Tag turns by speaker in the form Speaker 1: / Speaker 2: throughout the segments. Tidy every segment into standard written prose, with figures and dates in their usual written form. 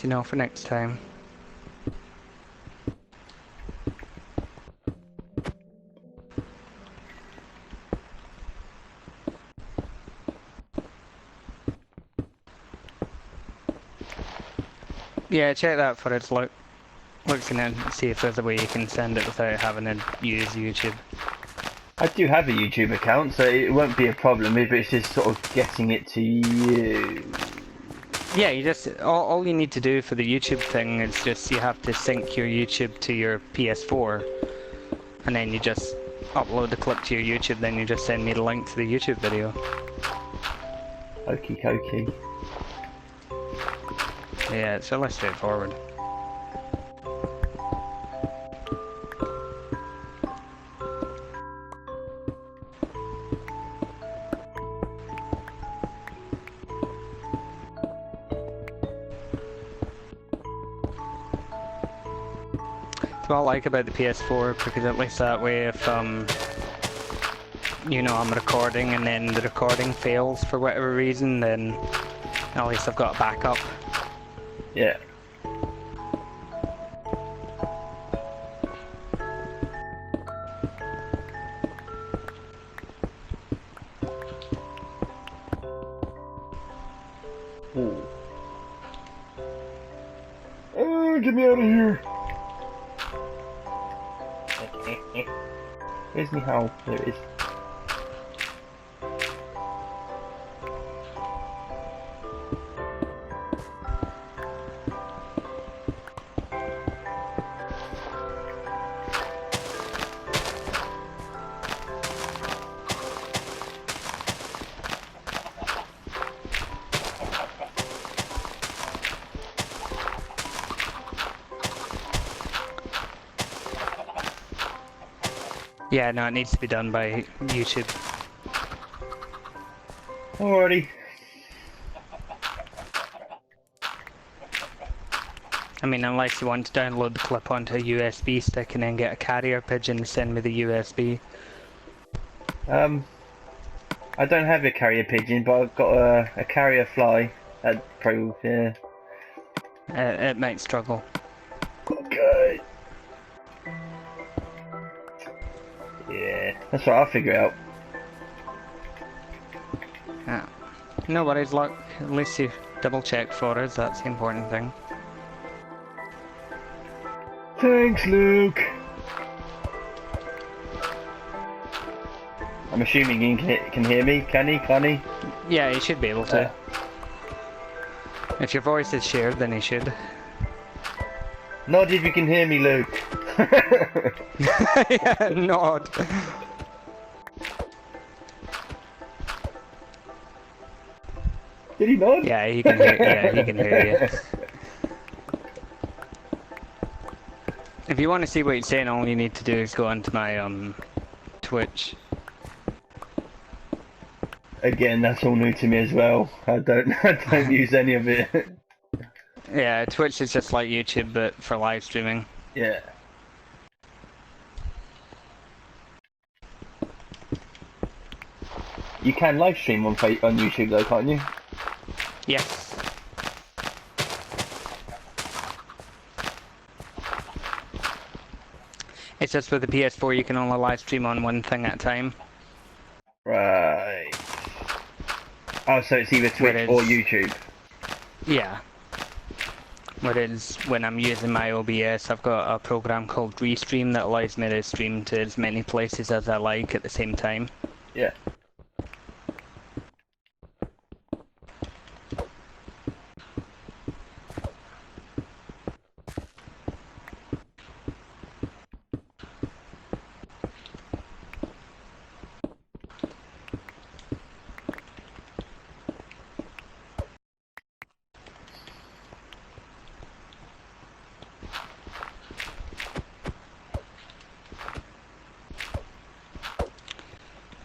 Speaker 1: you know, for next time. Yeah, check that footage, looks in it and see if there's a way you can send it without having to use YouTube.
Speaker 2: I do have a YouTube account, so it won't be a problem if it's just sort of getting it to you.
Speaker 1: Yeah, you just all you need to do for the YouTube thing is just you have to sync your YouTube to your PS4, and then you just upload the clip to your YouTube. Then you just send me the link to the YouTube video.
Speaker 2: Okie dokie.
Speaker 1: Yeah, it's fairly straightforward. It's what I like about the PS4, because at least that way if you know, I'm recording and then the recording fails for whatever reason, then at least I've got a backup.
Speaker 2: Yeah. Ooh. Oh, get me out of here! Where's me how? There it is.
Speaker 1: Yeah, no, it needs to be done by YouTube.
Speaker 2: Alrighty.
Speaker 1: I mean, unless you want to download the clip onto a USB stick and then get a carrier pigeon to send me the USB.
Speaker 2: I don't have a carrier pigeon, but I've got a carrier fly. Yeah.
Speaker 1: It might struggle.
Speaker 2: Okay. Yeah, that's right, I'll figure it out.
Speaker 1: Yeah. No worries, look. At least you double check for us, that's the important thing.
Speaker 2: Thanks, Luke. I'm assuming he can hear me, can he? Can he?
Speaker 1: Yeah, you should be able to. If your voice is shared, then he should.
Speaker 2: Nod if you can hear me, Luke.
Speaker 1: Yeah, nod.
Speaker 2: Did he nod?
Speaker 1: Yeah, he can hear. Yeah, he can hear you. If you want to see what he's saying, all you need to do is go onto my Twitch.
Speaker 2: Again, that's all new to me as well. I don't use any of it.
Speaker 1: Yeah, Twitch is just like YouTube, but for live streaming.
Speaker 2: Yeah. You can live stream on YouTube though, can't you?
Speaker 1: Yes. It's just with the PS4 you can only live stream on one thing at a time.
Speaker 2: Right. Oh, so it's either Twitch or YouTube.
Speaker 1: Yeah. Whereas when I'm using my OBS, I've got a program called Restream that allows me to stream to as many places as I like at the same time.
Speaker 2: Yeah.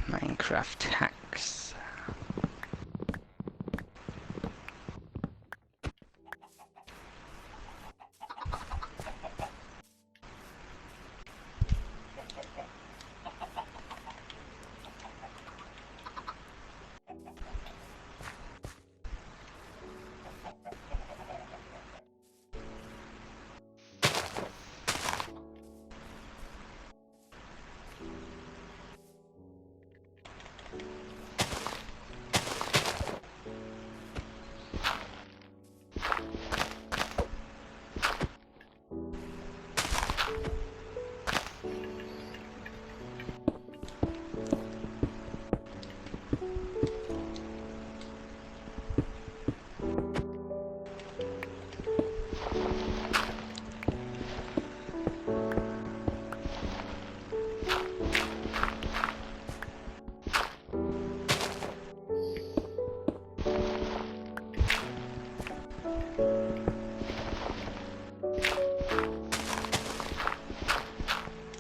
Speaker 1: Minecraft hacks.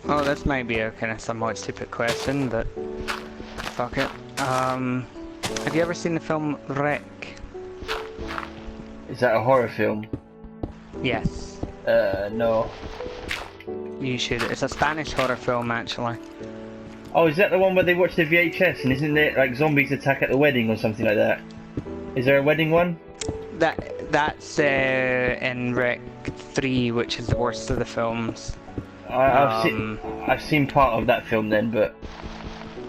Speaker 1: Oh, this might be a kind of somewhat stupid question, but fuck it. Have you ever seen the film Wreck?
Speaker 2: Is that a horror film?
Speaker 1: Yes.
Speaker 2: No.
Speaker 1: You should. It's a Spanish horror film, actually.
Speaker 2: Oh, is that the one where they watch the VHS and isn't it like zombies attack at the wedding or something like that? Is there a wedding one?
Speaker 1: That's in Wreck 3, which is the worst of the films.
Speaker 2: I've seen part of that film then, but...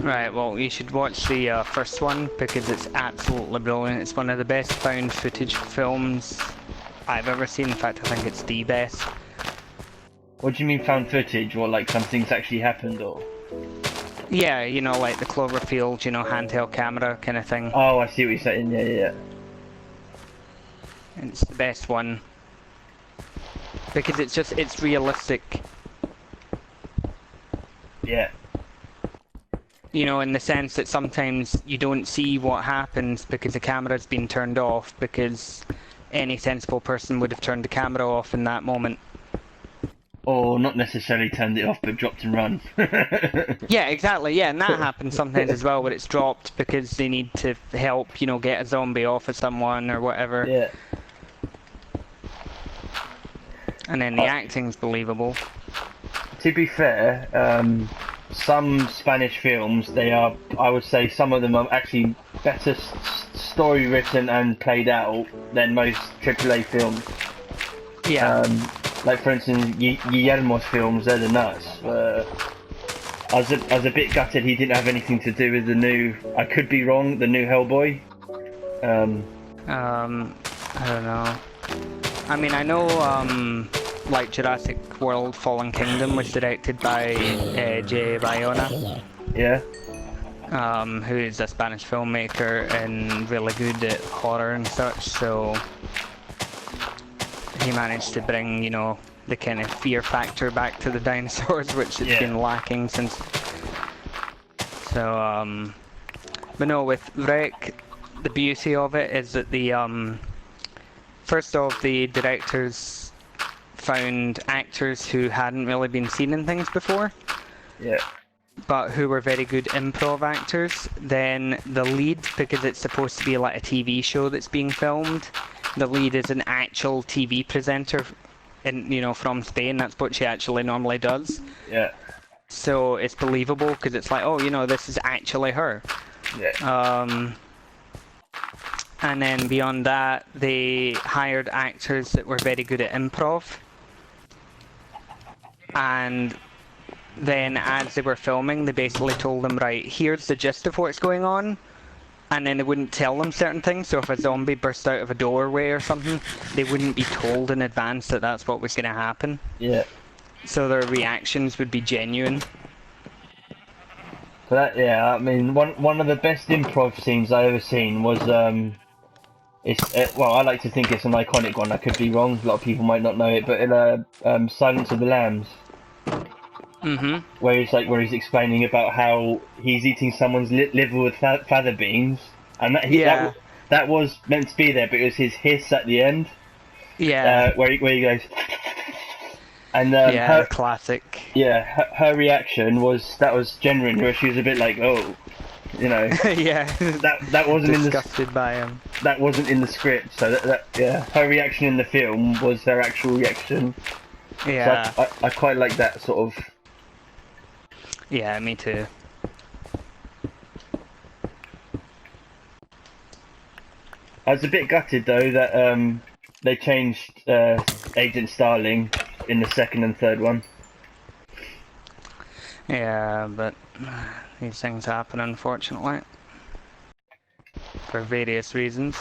Speaker 1: Right, well, you should watch the first one because it's absolutely brilliant. It's one of the best found footage films I've ever seen. In fact, I think it's the best.
Speaker 2: What do you mean found footage, or like something's actually happened, or...?
Speaker 1: Yeah, you know, like the Cloverfield, you know, handheld camera kind of thing.
Speaker 2: Oh, I see what you're saying, yeah.
Speaker 1: It's the best one. Because it's realistic.
Speaker 2: Yeah.
Speaker 1: You know, in the sense that sometimes you don't see what happens because the camera's been turned off, because any sensible person would have turned the camera off in that moment.
Speaker 2: Or not necessarily turned it off, but dropped and run.
Speaker 1: Yeah, exactly, yeah, and that happens sometimes as well, where it's dropped because they need to help, you know, get a zombie off of someone or whatever.
Speaker 2: Yeah.
Speaker 1: And then the acting's believable.
Speaker 2: To be fair, some Spanish films, they are, I would say some of them are actually better story written and played out than most AAA films.
Speaker 1: Yeah.
Speaker 2: Like for instance, Guillermo's films, they're the nuts. I was a bit gutted he didn't have anything to do with the new, I could be wrong, the new Hellboy.
Speaker 1: I don't know. I mean, I know, like Jurassic World Fallen Kingdom was directed by Jay Bayona.
Speaker 2: Yeah.
Speaker 1: Who is a Spanish filmmaker and really good at horror and such, so he managed to bring, you know, the kind of fear factor back to the dinosaurs, which has been lacking since. So, but no, with Wreck, the beauty of it is that the, first off, the directors found actors who hadn't really been seen in things before.
Speaker 2: Yeah.
Speaker 1: But who were very good improv actors. Then the lead, because it's supposed to be like a TV show that's being filmed, the lead is an actual TV presenter, you know, from Spain. That's what she actually normally does.
Speaker 2: Yeah.
Speaker 1: So it's believable because it's like, oh, you know, this is actually her.
Speaker 2: Yeah.
Speaker 1: And then beyond that, they hired actors that were very good at improv. And then as they were filming, they basically told them, right, here's the gist of what's going on. And then they wouldn't tell them certain things, so if a zombie burst out of a doorway or something, they wouldn't be told in advance that that's what was going to happen.
Speaker 2: Yeah.
Speaker 1: So their reactions would be genuine.
Speaker 2: So that, yeah, I mean, one of the best improv scenes I ever seen was, well, I like to think it's an iconic one, I could be wrong, a lot of people might not know it, but in Silence of the Lambs. Where he's explaining about how he's eating someone's liver with fava beans, and that was meant to be there, but it was his hiss at the end.
Speaker 1: Yeah.
Speaker 2: Where he goes, and
Speaker 1: yeah, classic.
Speaker 2: Yeah, her reaction was genuine, where she was a bit like, oh, you know.
Speaker 1: Yeah.
Speaker 2: That wasn't
Speaker 1: disgusted by him.
Speaker 2: That wasn't in the script, so yeah, her reaction in the film was her actual reaction.
Speaker 1: Yeah.
Speaker 2: So I quite like that sort of.
Speaker 1: Yeah, me too.
Speaker 2: I was a bit gutted though that they changed Agent Starling in the second and third one.
Speaker 1: Yeah, but these things happen, unfortunately, for various reasons.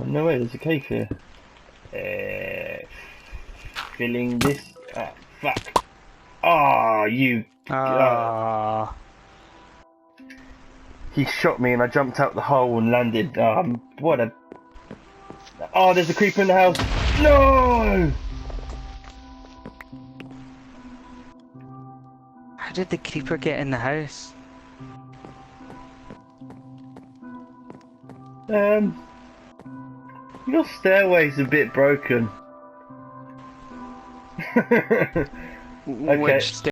Speaker 2: Oh, no way, there's a cave here. Filling this. Ah, fuck. Ah, you.
Speaker 1: Ah.
Speaker 2: He shot me and I jumped out the hole and landed. What a. Oh, there's a creeper in the house. No!
Speaker 1: How did the creeper get in the house?
Speaker 2: Your stairway's a bit broken. Okay.
Speaker 1: Which